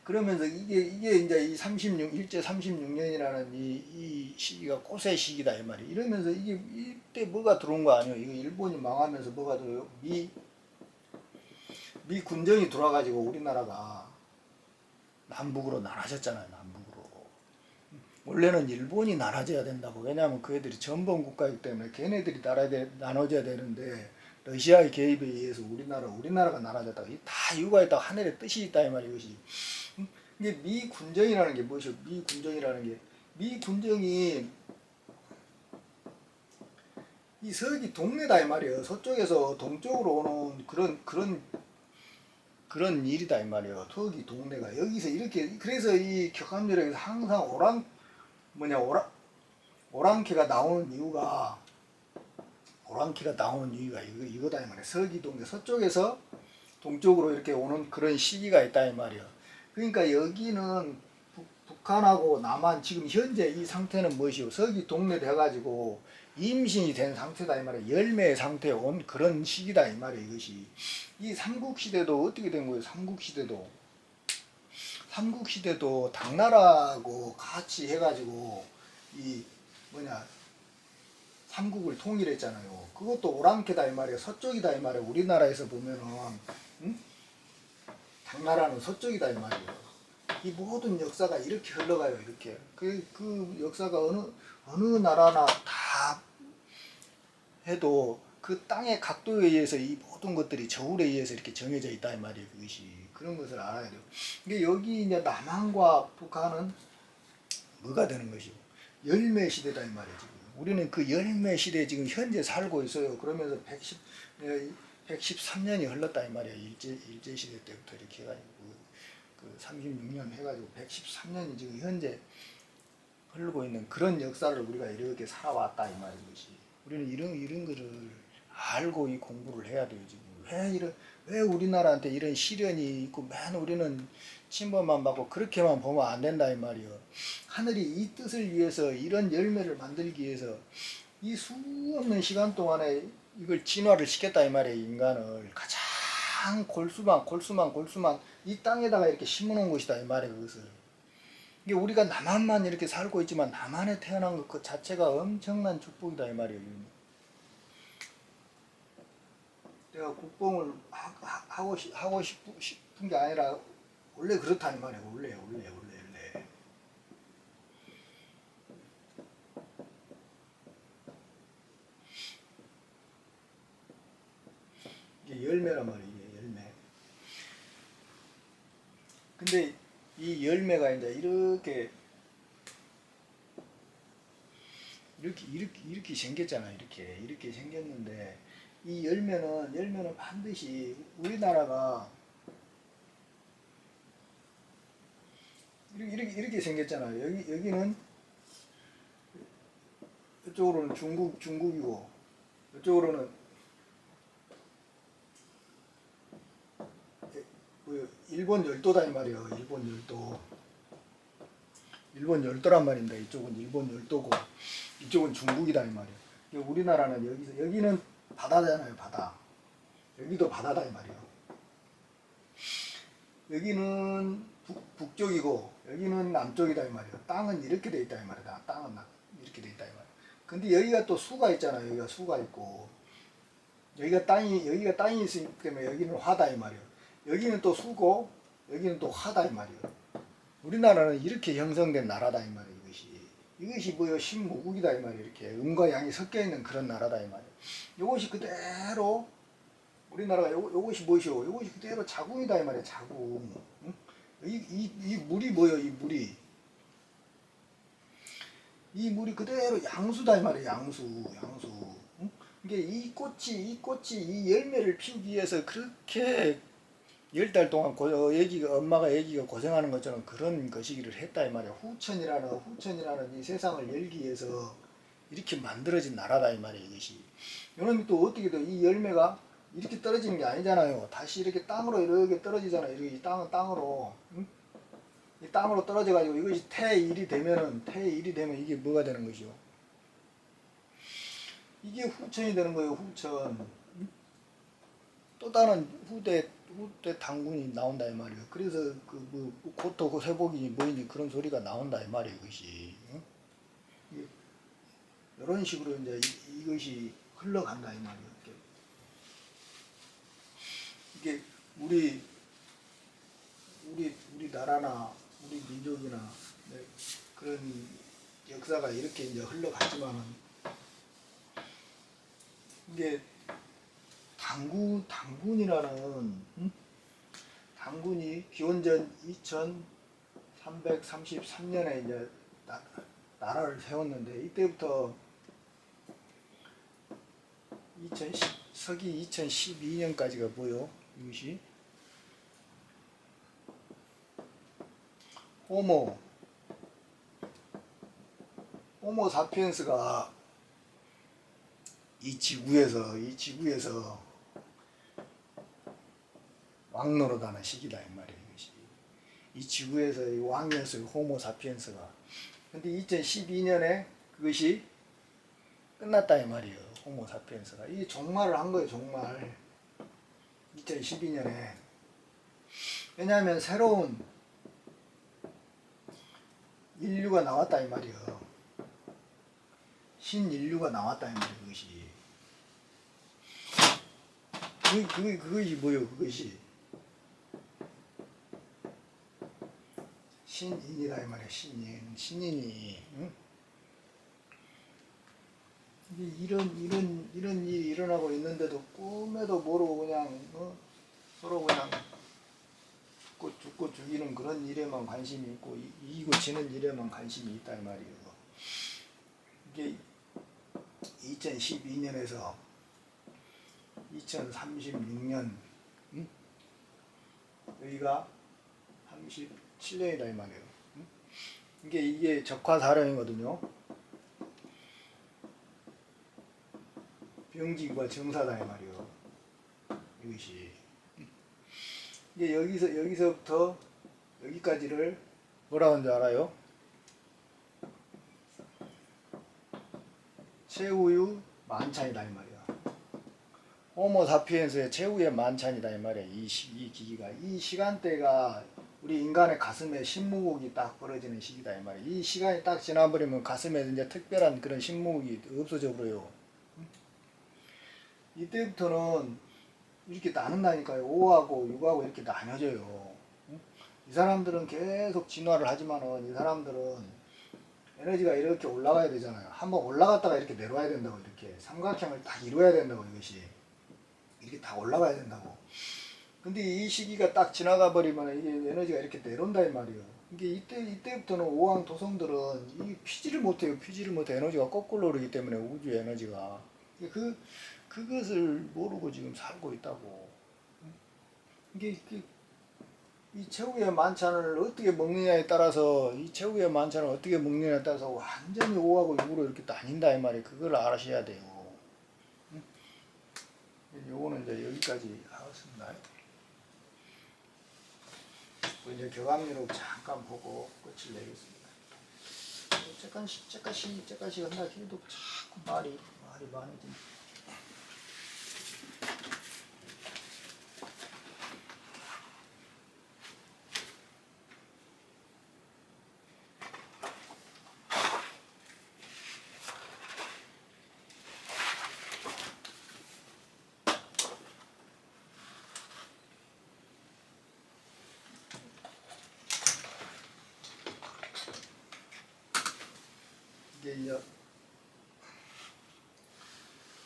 그러면서 이게 이제 일제 36년이라는 이 시기가 꽃의 시기다 이 말이야. 이러면서 이때 뭐가 들어온 거 아니에요. 이거 일본이 망하면서 뭐가 들어요? 미 군정이 들어와가지고 우리나라가 남북으로 나눠졌잖아요. 남북으로. 원래는 일본이 나눠져야 된다고. 왜냐하면 그 애들이 전범 국가이기 때문에 걔네들이 나눠져야 되는데 러시아의 개입에 의해서 우리나라가 나눠졌다고. 다 이유가 있다고. 하늘의 뜻이 있다 이 말이야. 이것이. 이게 미 군정이라는 게 무엇이요? 미 군정이 이 서기 동네다 이 말이에요. 서쪽에서 동쪽으로 오는 그런 일이다 이 말이에요. 서기 동네가 여기서 이렇게. 그래서 이 격함지역에서 항상 오랑캐가 나오는 이유가 이거다 이 말이에요. 서기 동네 서쪽에서 동쪽으로 이렇게 오는 그런 시기가 있다 이 말이에요. 그러니까 여기는 북한하고 남한 지금 현재 이 상태는 무엇이요? 서기 동네 돼가지고 임신이 된 상태다 이 말이에요. 열매의 상태에 온 그런 시기다 이 말이에요. 이것이. 이 삼국시대도 어떻게 된 거예요? 삼국시대도 당나라하고 같이 해가지고 삼국을 통일했잖아요. 그것도 오랑캐다 이 말이에요. 서쪽이다 이 말이에요. 우리나라에서 보면은 당나라는 서쪽이다 이 말이에요. 이 모든 역사가 이렇게 흘러가요. 이렇게 그 역사가 어느 나라나 다 해도 그 땅의 각도에 의해서 이 모든 것들이 저울에 의해서 이렇게 정해져 있다 이 말이에요. 그것이. 그런 것을 알아야 돼요. 근데 여기 이제 남한과 북한은 뭐가 되는 것이고 열매 시대다 이 말이에요. 지금 우리는 그 열매 시대에 지금 현재 살고 있어요. 그러면서 113년이 흘렀다 이 말이에요. 일제 시대 때부터 이렇게 해가지고 그 36년 해가지고 113년이 지금 현재 흐르고 있는 그런 역사를 우리가 이렇게 살아왔다 이 말이에요. 우리는 이런 거를 알고 이 공부를 해야 돼요. 지금 왜 우리나라한테 이런 시련이 있고 맨 우리는 침범만 받고 그렇게만 보면 안 된다 이 말이에요. 하늘이 이 뜻을 위해서 이런 열매를 만들기 위해서 이 수없는 시간 동안에 이걸 진화를 시켰다 이 말이에요. 인간을 가장 골수만 이 땅에다가 이렇게 심어놓은 것이다 이 말이에요. 그것을. 이게 우리가 남한만 이렇게 살고 있지만 남한에 태어난 것 그 자체가 엄청난 축복이다 이 말이에요. 내가 국뽕을 하고 싶은 게 아니라 원래 그렇다 이 말이에요. 원래. 이게 열매란 말이에요. 열매. 근데 이 열매가 이제 이렇게 생겼잖아요. 이렇게 생겼는데 이 열매는 반드시 우리나라가 이렇게 생겼잖아요. 여기는 이쪽으로는 중국이고 이쪽으로는 일본 열도다 이 말이에요. 일본 열도란 말인데 이쪽은 일본 열도고 이쪽은 중국이다 이 말이에요. 우리나라는 여기는 바다잖아요. 바다. 여기도 바다다 이 말이에요. 여기는 북쪽이고 여기는 남쪽이다 이 말이에요. 땅은 이렇게 돼 있다 이 말이에요. 땅은 이렇게 돼 있다 이 말이에요. 근데 여기가 또 수가 있잖아요. 여기가 수가 있고 여기가 땅이 있기 때문에 여기는 화다 이 말이에요. 여기는 또 수고 여기는 또 화다 이 말이에요. 우리나라는 이렇게 형성된 나라다 이 말이에요. 이것이 뭐요? 신무국이다 이 말이에요. 이렇게 음과 양이 섞여 있는 그런 나라다 이 말이에요. 이것이 그대로 우리나라가 요것이 무엇이요? 요것이 그대로 자궁이다 이 말이에요. 자궁. 응? 이 물이 뭐예요? 이 물이 이 물이 그대로 양수다 이 말이에요. 양수. 응? 이게 이 꽃이 이 열매를 피우기 위해서 그렇게 10달 동안 엄마가 애기가 고생하는 것처럼 그런 거시기를 했다 이 말이야. 후천이라는 이 세상을 열기 위해서 이렇게 만들어진 나라다 이 말이야 이것이. 이놈이 또 어떻게 돼? 이 열매가 이렇게 떨어지는 게 아니잖아요. 다시 이렇게 땅으로 이렇게 떨어지잖아요. 이 땅으로. 응? 이 땅으로 떨어져 가지고 이것이 태일이 되면 이게 뭐가 되는 것이요? 이게 후천이 되는 거예요. 후천. 또 다른 후대 당군이 나온다 이 말이에요. 그래서 뭐 고토 세복이 뭐인지 그런 소리가 나온다 이 말이에요. 이것이. 응? 이런 식으로 이제 이것이 흘러간다 이 말이에요. 이게 우리 나라나 우리 민족이나 네, 그런 역사가 이렇게 이제 흘러갔지만은 이게 당군이라는 당군이 기원전 2333년에 이제 나라를 세웠는데 이때부터 서기 2012년까지가 뭐요? 이것이 호모 사피엔스가 이 지구에서 왕노릇하는 시기다 이 말이에요. 이것이. 이 지구에서 왕이었어요. 호모 사피엔스가. 근데 2012년에 그것이 끝났다 이 말이에요. 호모 사피엔스가. 이 종말을 한 거예요. 종말. 2012년에. 왜냐하면 새로운 인류가 나왔다 이 말이에요. 신인류가 나왔다 이 말이에요. 그것이 뭐예요? 그것이 신인이다 이 말이야. 신인이. 응? 이런 일이 일어나고 있는데도 꿈에도 모르고 그냥 서로 그냥 죽고 죽이는 그런 일에만 관심이 있고 이기고 지는 일에만 관심이 있다 이 말이에요. 이게 2012년에서 2036년 여기가 37년이다 이 말이에요. 이게 적화사령이거든요. 병지과 정사다 이 말이에요. 이것이 이게 여기서부터 여기까지를 뭐라고 하는지 알아요? 최후의 만찬이다 이 말이야. 호모 사피엔스의 최후의 만찬이다 이 말이야. 이 기기가 이 시간대가 우리 인간의 가슴에 신무국이 딱 벌어지는 시기다 이 말이야. 이 시간이 딱 지나버리면 가슴에 이제 특별한 그런 신무국이 없어져 버려요. 이때부터는 이렇게 나눈다니까요. 5하고 6하고 이렇게 나눠져요. 이 사람들은 계속 진화를 하지만은 이 사람들은 에너지가 이렇게 올라가야 되잖아요. 한번 올라갔다가 이렇게 내려와야 된다고. 이렇게 삼각형을 딱 이루어야 된다고. 이것이 이렇게 다 올라가야 된다고. 근데 이 시기가 딱 지나가 버리면 이게 에너지가 이렇게 내려온다 이 말이에요. 이게 이때부터는 오왕 도성들은 이 피지를 못해요. 에너지가 거꾸로 오르기 때문에 우주의 에너지가 그것을 모르고 지금 살고 있다고. 이게 이 최후의 만찬을 어떻게 먹느냐에 따라서 완전히 5하고 6으로 이렇게 나뉜다 이 말이에요. 그걸 아셔야 돼요. 요거는 이제 여기까지 하겠습니다. 이제 교감리로 잠깐 보고 끝을 내겠습니다. 째까시 한다 해도 자꾸 말이 많아집니다.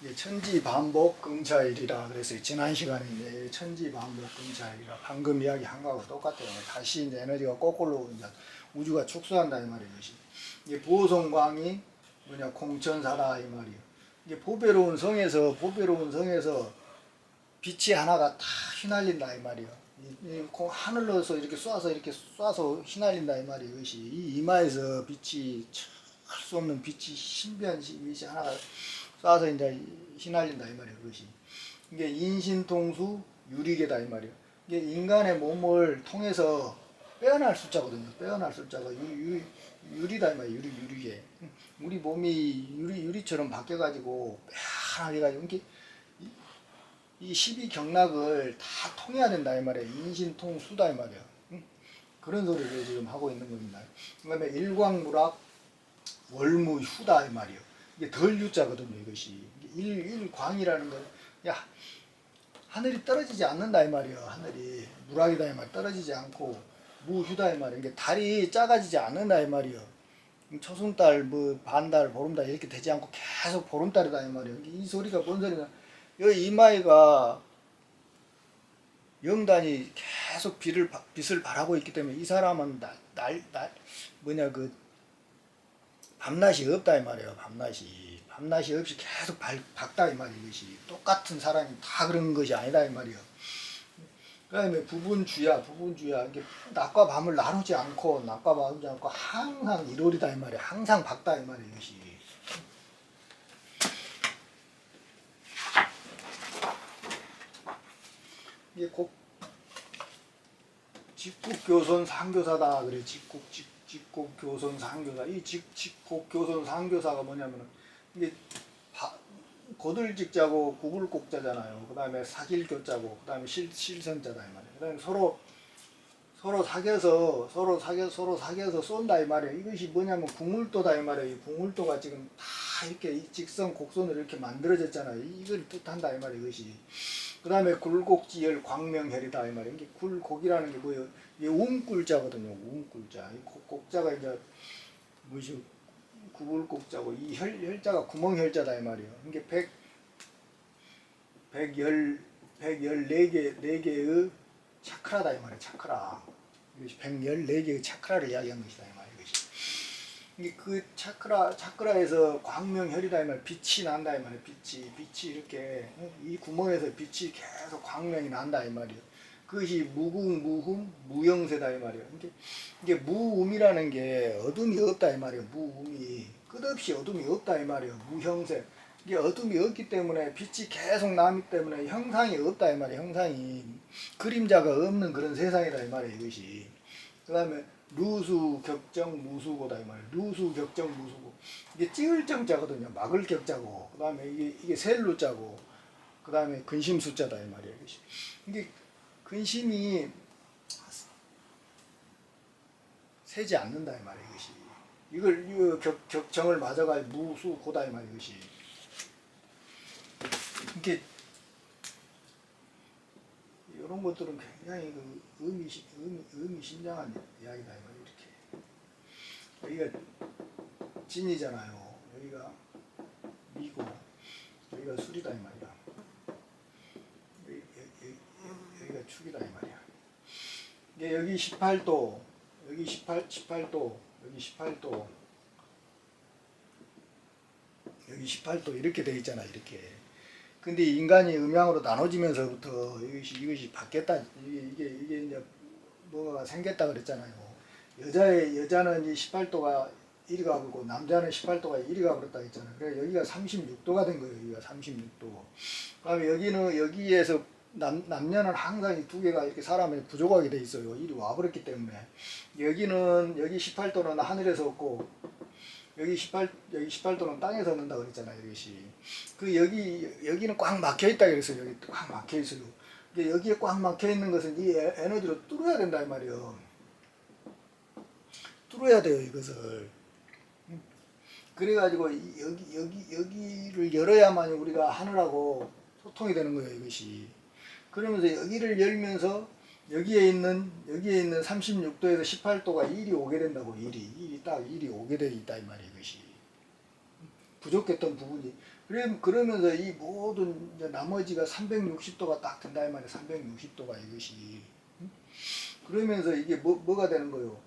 이게 이게 천지 반복 긍자일이라 그래서 지난 시간에 이제 천지 반복 긍자일이라 방금 이야기한 거하고 똑같아요. 다시 이제 에너지가 거꾸로 이제 우주가 축소한다 이 말이에요. 이게 보성광이 뭐냐 공천사다 이 말이에요. 이게 보배로운 성에서 빛이 하나가 다 휘날린다 이 말이에요. 하늘로서 이렇게 쏴서 휘날린다 이 말이에요. 이것이 이 이마에서 빛이 할 수 없는 빛이 신비한 빛이 하나가 쏴서 이제 휘날린다 이 말이에요. 그것이 이게 인신통수 유리계다 이 말이에요. 이게 인간의 몸을 통해서 빼어날 숫자거든요. 빼어날 숫자가 유리다 이 말이에요. 유리계. 우리 몸이 유리처럼 바뀌어가지고 빼어나게 가지고 이 12경락을 다 통해야 된다 이 말이에요. 인신통수다 이 말이에요. 그런 소리를 지금 하고 있는 겁니다. 그 다음에 일광무락 월무휴다 이 말이에요. 이게 덜 유자거든요. 이것이 일광이라는 건 야 하늘이 떨어지지 않는다 이 말이에요. 하늘이 무락이다 이 말. 떨어지지 않고 무휴다 이 말이에요. 이게 달이 작아지지 않는다 이 말이에요. 초승달, 뭐 반달, 보름달 이렇게 되지 않고 계속 보름달이다 이 말이에요. 이 소리가 뭔 소리냐? 여기 이마에가 영단이 계속 빛을 발하고 있기 때문에 이 사람은 밤낮이 없다 이 말이에요. 밤낮이 없이 계속 밝다 이 말이에요. 이것이 똑같은 사람이 다 그런 것이 아니다 이 말이에요. 그 다음에 부분주야. 이게 낮과 밤을 나누지 않고 항상 일월이다 이 말이에요. 항상 밝다 이 말이에요. 이것이. 이게 곧 직국교선 상교사다 그래. 직국교선 상교사. 이 직국교선 상교사가 뭐냐면은 이게 고들직자고 구불곡자잖아요. 그 다음에 사길교자고 그 다음에 실선자다 이 말이에요. 그 다음에 서로 사귀어서 쏜다 이 말이에요. 이것이 뭐냐면 궁울도다 이 말이에요. 이 궁울도가 지금 다 이렇게 직선 곡선으로 이렇게 만들어졌잖아요. 이걸 뜻한다 이 말이에요. 이것이. 그 다음에 굴곡지열 광명혈이다 이 말이에요. 이게 굴곡이라는 게 뭐예요? 이게 움꿀자거든요. 움꿀자. 이 곡자가 이제 뭐지? 구불곡자고 이 혈자가 구멍혈자다 이 말이에요. 이게 114개의 차크라다 이 말이에요. 차크라. 이것이 114개의 차크라를 이야기한 것이다 이 말이에요. 이게 그 차크라에서 광명혈이다 이 말이에요. 빛이 난다 이 말이에요. 빛이 이렇게 이 구멍에서 빛이 계속 광명이 난다 이 말이에요. 그것이 무궁무흠 무영세다 이 말이에요. 이게 무음이라는 게 어둠이 없다 이 말이에요. 무음이 끝없이 어둠이 없다 이 말이에요. 무형세. 이게 어둠이 없기 때문에 빛이 계속 나기 때문에 형상이 없다 이 말이에요. 형상이 그림자가 없는 그런 세상이다 이 말이에요. 이것이. 그다음에 루수 격정 무수고다 이 말이에요. 루수 격정 무수고. 이게 찍을 정자거든요. 막을 격자고. 그다음에 이게 셀루자고. 그다음에 근심 숫자다 이 말이에요. 이것이. 이게 근심이 세지 않는다 이 말이에요. 이것이. 이걸 격정을 맞아갈 무수고다 이 말이에요. 이것이. 이게 이런 것들은 굉장히 그 의미심장한 이야기다 이 말이에요. 이렇게 여기가 진이잖아요. 여기가 미고 여기가 술이다 이 말이야. 여기가 축이다 이 말이야. 이게 여기 18도, 여기 18도, 여기 18도, 여기 18도 이렇게 돼 있잖아 이렇게. 근데 인간이 음양으로 나눠지면서부터 이것이 바뀌었다. 이게 이제 뭐가 생겼다 그랬잖아요. 여자는 이 18도가 이리 가버리고 남자는 18도가 이리 가버렸다 했잖아요. 그래서 여기가 36도가 된 거예요. 여기가 36도. 그다음에 여기에서 남녀는 항상 이 두 개가 이렇게 사람의 부족하게 돼 있어요. 이리 와버렸기 때문에. 여기 18도는 하늘에서 없고 여기 18도는 땅에서 얻는다 그랬잖아요. 이것이. 여기는 꽉 막혀 있다 그랬어요. 여기 꽉 막혀 있어요. 여기에 꽉 막혀 있는 것은 이 에너지로 뚫어야 된다 이 말이에요. 뚫어야 돼요 이것을. 그래가지고 여기를 열어야만 우리가 하늘하고 소통이 되는 거예요 이것이. 그러면서 여기를 열면서 여기에 있는 36도에서 18도가 일이 오게 된다고. 일이 오게 돼 있다 이 말이에요 이것이. 부족했던 부분이 그러면서 이 모든 이제 나머지가 360도가 딱 된다 이 말이야. 360도가 이것이. 그러면서 이게 뭐가 되는 거요?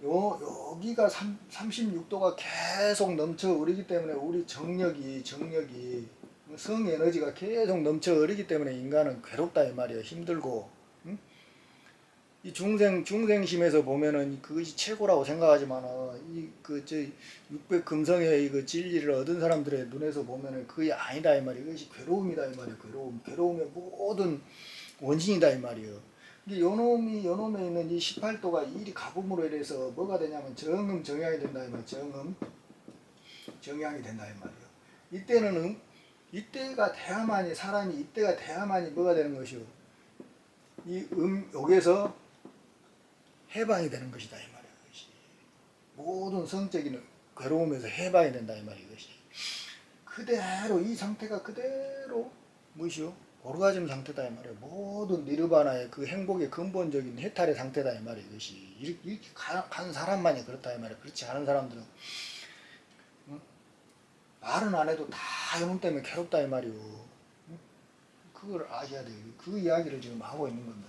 여기가 36도가 계속 넘쳐 흐르기 때문에 우리 정력이 성 에너지가 계속 넘쳐 흐르기 때문에 인간은 괴롭다 이 말이야. 힘들고. 이 중생심에서 보면은 그것이 최고라고 생각하지만 이저 600 금성의 그 진리를 얻은 사람들의 눈에서 보면은 그게 아니다 이 말이야. 이것이 괴로움이다 이 말이야. 괴로움의 모든 원인이다 이 말이야. 이게 요놈에 있는 이 18도가 일이 가봄으로 인해서 뭐가 되냐면 정양이 된다 이 말이야. 정양이 된다 이 말이야. 이때는 이때가 돼야만이 사람이 이때가 돼야만이 뭐가 되는 것이요. 이 여기에서 해방이 되는 것이다 이 말이야. 이것이. 모든 성적인 괴로움에서 해방이 된다 이 말이야. 이것이. 그대로 이 상태가 그대로 무엇이요? 오르가즘 상태다 이 말이야. 모든 니르바나의 그 행복의 근본적인 해탈의 상태다 이 말이야. 이것이. 이렇게 간 사람만이 그렇다 이 말이야. 그렇지 않은 사람들은 말은 안 해도 다 이놈 때문에 괴롭다 이 말이요. 그걸 아셔야 돼요. 그 이야기를 지금 하고 있는 겁니다.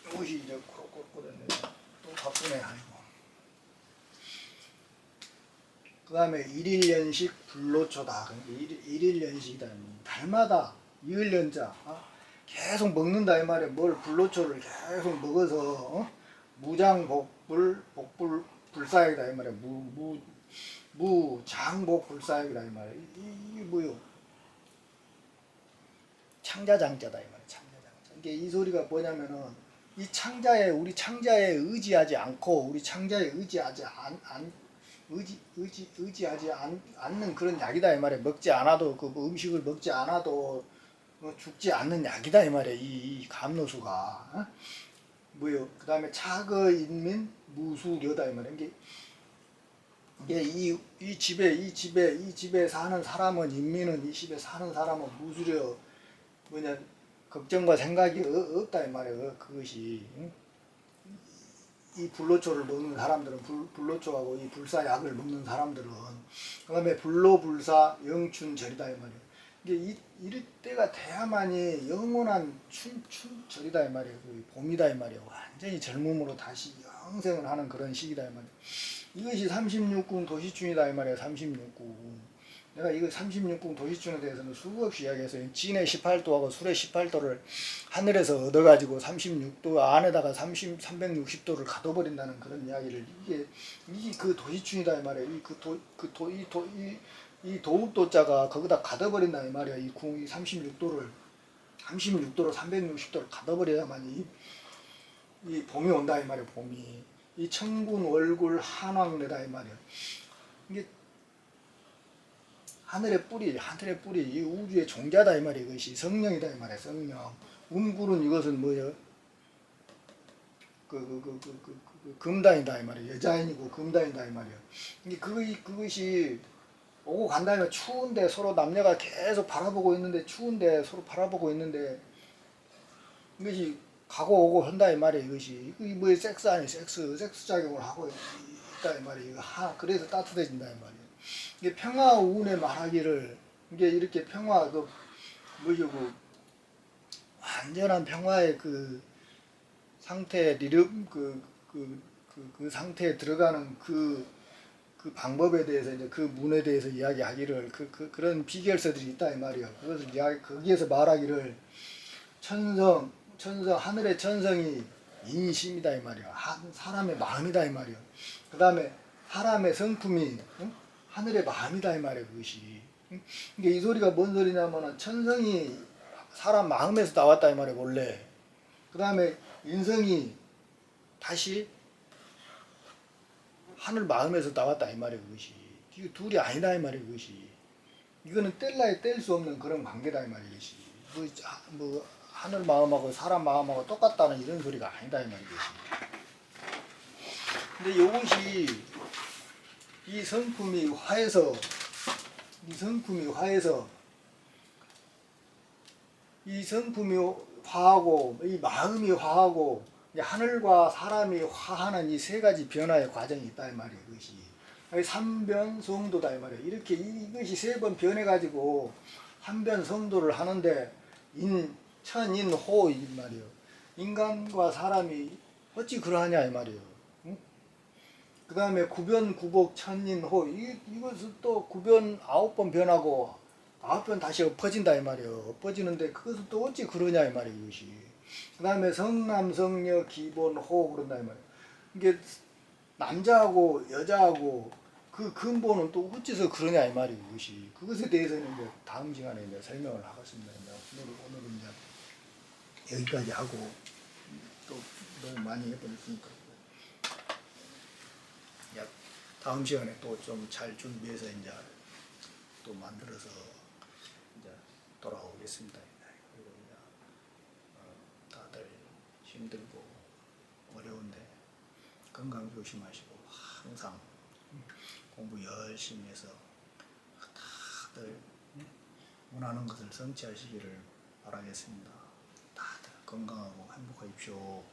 이것이 이제 꼬꼬꼬됐네. 또 바쁘네. 아이고. 그 다음에 일일연식 불로초다. 일일연식이다. 달마다 이을연자 계속 먹는다 이 말이야. 뭘 불로초를 계속 먹어서 무장복불 복불 불사역이다 이 말이야. 무장복 불사역이다 이 말이야. 이게 뭐요? 창자장자다 이 말이야. 창자장자. 이게 이 소리가 뭐냐면은 이 창자에 우리 창자에 의지하지 않고 우리 창자에 의지하지 않는 그런 약이다 이 말이야. 먹지 않아도 그 음식을 먹지 않아도 죽지 않는 약이다 이 말이야. 이 감로수가 뭐요? 그 다음에 차거인민 무수려다 이 말이야. 이게 이 집에 사는 사람은 인민은 이 집에 사는 사람은 무수려 뭐냐 걱정과 생각이 없다 이 말이야. 그것이 이 불로초를 먹는 사람들은 불로초하고 이 불사약을 먹는 사람들은 그 다음에 불로불사 영춘절이다 이 말이야. 이게 이럴 때가 돼야만이 영원한 춘절이다 이 말이야. 봄이다 이 말이야. 완전히 젊음으로 다시 영생을 하는 그런 시기다 이 말이야. 이것이 36궁 도시춘이다 이 말이야. 36궁. 내가 이거 36궁 도시춘에 대해서는 수없이 이야기했어요. 진의 18도하고 술의 18도를 하늘에서 얻어가지고 36도 안에다가 360도를 가둬버린다는 그런 이야기를 이게 그 도시춘이다 이 말이야. 이 도읍도자가 거기다 가둬버린다 이 말이야. 이 36도로 360도를 가둬버려야만 이 봄이 온다 이 말이야. 봄이 이 천군 월굴 한왕래다 이 말이야. 이게 하늘의 뿌리 이 우주의 종자다 이 말이야. 이것이 성령이다 이 말이야. 성령. 음굴은 이것은 뭐야? 금단이다 이 말이야. 여자인이고 금단이다 이 말이야. 이게 그것이 오고 간 다음에 추운데 서로 남녀가 계속 바라보고 있는데 추운데 서로 바라보고 있는데 이것이 가고 오고 한다 이 말이야. 이것이 뭐 섹스 아니 섹스 작용을 하고 있다 이 말이야. 그래서 따뜻해진다 이 말이야. 이게 평화 우운에 말하기를 이게 이렇게 평화 뭐죠 완전한 평화의 그 상태 그 상태에 들어가는 그 방법에 대해서 이제 그 문에 대해서 이야기하기를 그런 비결서들이 있다 이 말이야. 그것을 거기에서 말하기를 천성 하늘의 천성이 인심이다 이 말이야. 사람의 마음이다 이 말이야. 그 다음에 사람의 성품이 하늘의 마음이다 이 말이야. 그것이. 이게 이 소리가 뭔 소리냐면은 천성이 사람 마음에서 나왔다 이 말이야 원래. 그 다음에 인성이 다시 하늘 마음에서 나왔다 이 말이야. 그것이. 이거 둘이 아니다 이 말이야. 그것이. 이거는 뗄 수 없는 그런 관계다 이 말이야. 이것이. 뭐 하늘 마음하고 사람 마음하고 똑같다는 이런 소리가 아니다 이 말이야. 근데 이것이 이 성품이 화해서 이 성품이 화하고 이 마음이 화하고 이 하늘과 사람이 화하는 이 세 가지 변화의 과정이 있다 이 말이에요. 이것이 삼변 성도다 이 말이에요. 이렇게 이것이 세 번 변해 가지고 한변 성도를 하는데 천인호 이 말이에요. 인간과 사람이 어찌 그러하냐 이 말이에요. 응? 그 다음에 구변 구복 천인호 이것은 또 구변 9번 변하고 9번 다시 엎어진다 이 말이에요. 엎어지는데 그것은 또 어찌 그러냐 이 말이에요. 이것이. 그 다음에 성남 성녀 기본 호 그런다 이 말이에요. 이게 남자하고 여자하고 그 근본은 또 어째서 그러냐 이 말이에요. 이것이. 그것에 대해서는 이제 다음 시간에 이제 설명을 하겠습니다. 오늘은 이제 여기까지 하고 또 너무 많이 해버렸으니까 다음 시간에 또 좀 잘 준비해서 이제 또 만들어서 이제 돌아오겠습니다. 그리고 이제 다들 힘들고 어려운데 건강 조심하시고 항상 공부 열심히 해서 다들 원하는 것을 성취하시기를 바라겠습니다. 다들 건강하고 행복하십시오.